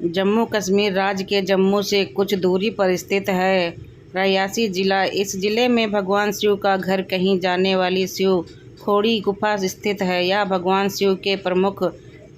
जम्मू कश्मीर राज्य के जम्मू से कुछ दूरी पर स्थित है रियासी जिला। इस जिले में भगवान शिव का घर कही जाने वाली शिव खोड़ी गुफा स्थित है। यह भगवान शिव के प्रमुख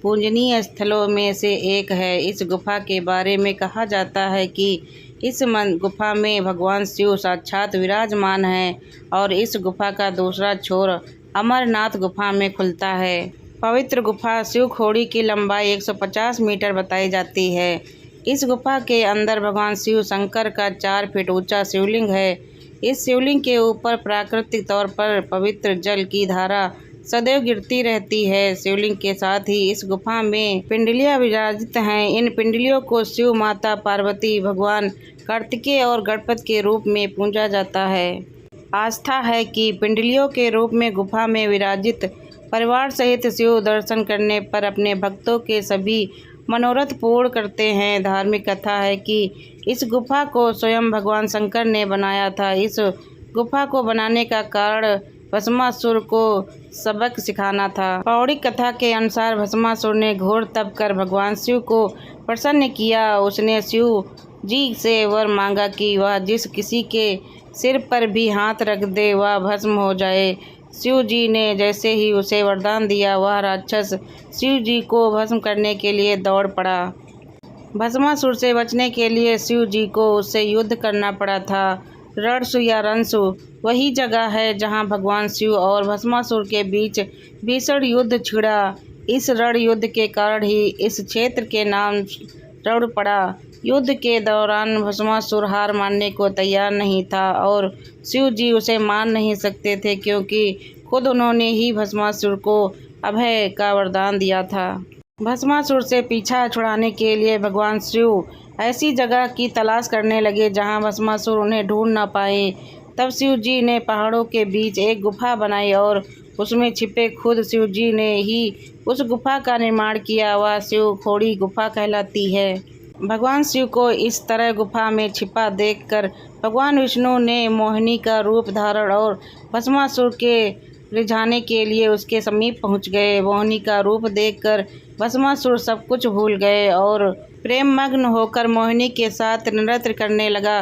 पूजनीय स्थलों में से एक है। इस गुफा के बारे में कहा जाता है कि इस गुफा में भगवान शिव साक्षात विराजमान हैं और इस गुफा का दूसरा छोर अमरनाथ गुफा में खुलता है। पवित्र गुफा शिव खोड़ी की लंबाई 150 मीटर बताई जाती है। इस गुफा के अंदर भगवान शिव शंकर का 4 फीट ऊंचा शिवलिंग है। इस शिवलिंग के ऊपर प्राकृतिक तौर पर पवित्र जल की धारा सदैव गिरती रहती है। शिवलिंग के साथ ही इस गुफा में पिंडलियां विराजित हैं। इन पिंडलियों को शिव माता पार्वती, भगवान कार्तिकेय और गणपति के रूप में पूजा जाता है। आस्था है कि पिंडलियों के रूप में गुफा में विराजित परिवार सहित शिव दर्शन करने पर अपने भक्तों के सभी मनोरथ पूर्ण करते हैं। धार्मिक कथा है कि इस गुफा को स्वयं भगवान शंकर ने बनाया था। इस गुफा को बनाने का कारण भस्मासुर को सबक सिखाना था। पौराणिक कथा के अनुसार भस्मासुर ने घोर तप कर भगवान शिव को प्रसन्न किया। उसने शिव जी से वर मांगा कि वह जिस किसी के सिर पर भी हाथ रख दे वह भस्म हो जाए। शिव जी ने जैसे ही उसे वरदान दिया, वह राक्षस शिव जी को भस्म करने के लिए दौड़ पड़ा। भस्मासुर से बचने के लिए शिव जी को उससे युद्ध करना पड़ा था। रणसु या रंसु वही जगह है जहां भगवान शिव और भस्मासुर के बीच भीषण युद्ध छिड़ा। इस रण युद्ध के कारण ही इस क्षेत्र के नाम रण पड़ा। युद्ध के दौरान भस्मासुर हार मानने को तैयार नहीं था और शिव जी उसे मान नहीं सकते थे, क्योंकि खुद उन्होंने ही भस्मासुर को अभय का वरदान दिया था। भस्मासुर से पीछा छुड़ाने के लिए भगवान शिव ऐसी जगह की तलाश करने लगे जहां भस्मासुर उन्हें ढूंढ न पाए। तब शिव जी ने पहाड़ों के बीच एक गुफा बनाई और उसमें छिपे खुद शिव जी ने ही उस गुफा का निर्माण किया। वह शिव खोड़ी गुफा कहलाती है। भगवान शिव को इस तरह गुफा में छिपा देखकर भगवान विष्णु ने मोहिनी का रूप धारण और भस्मासुर के रिझाने के लिए उसके समीप पहुंच गए। मोहिनी का रूप देखकर भस्मासुर सब कुछ भूल गए और प्रेम मग्न होकर मोहिनी के साथ नृत्य करने लगा।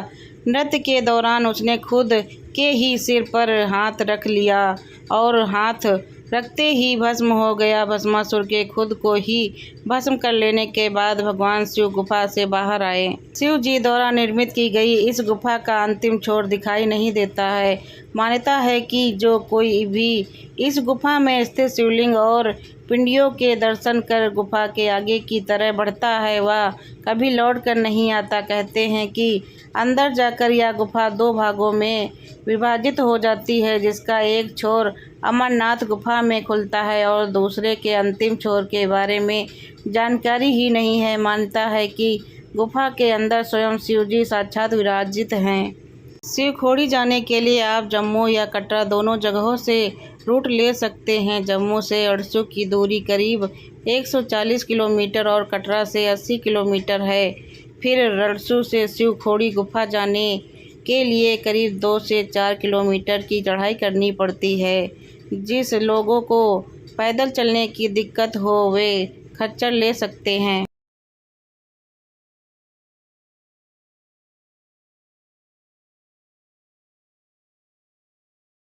नृत्य के दौरान उसने खुद के ही सिर पर हाथ रख लिया और हाथ रखते ही भस्म हो गया। भस्मासुर के खुद को ही भस्म कर लेने के बाद भगवान शिव गुफा से बाहर आए। शिव जी द्वारा निर्मित की गई इस गुफा का अंतिम छोर दिखाई नहीं देता है। मान्यता है कि जो कोई भी इस गुफा में स्थित शिवलिंग और पिंडियों के दर्शन कर गुफा के आगे की तरह बढ़ता है, वह कभी लौट कर नहीं आता। कहते हैं कि अंदर जाकर यह गुफा 2 भागों में विभाजित हो जाती है, जिसका एक छोर अमरनाथ गुफा में खुलता है और दूसरे के अंतिम छोर के बारे में जानकारी ही नहीं है। मान्यता है कि गुफा के अंदर स्वयं शिव जी साक्षात विराजित हैं। शिव खोड़ी जाने के लिए आप जम्मू या कटरा दोनों जगहों से रूट ले सकते हैं। जम्मू से अरसू की दूरी करीब 140 किलोमीटर और कटरा से 80 किलोमीटर है। फिर अरसू से शिव खोड़ी गुफा जाने के लिए करीब 2 से 4 किलोमीटर की चढ़ाई करनी पड़ती है। जिस लोगों को पैदल चलने की दिक्कत हो वे खच्चर ले सकते हैं।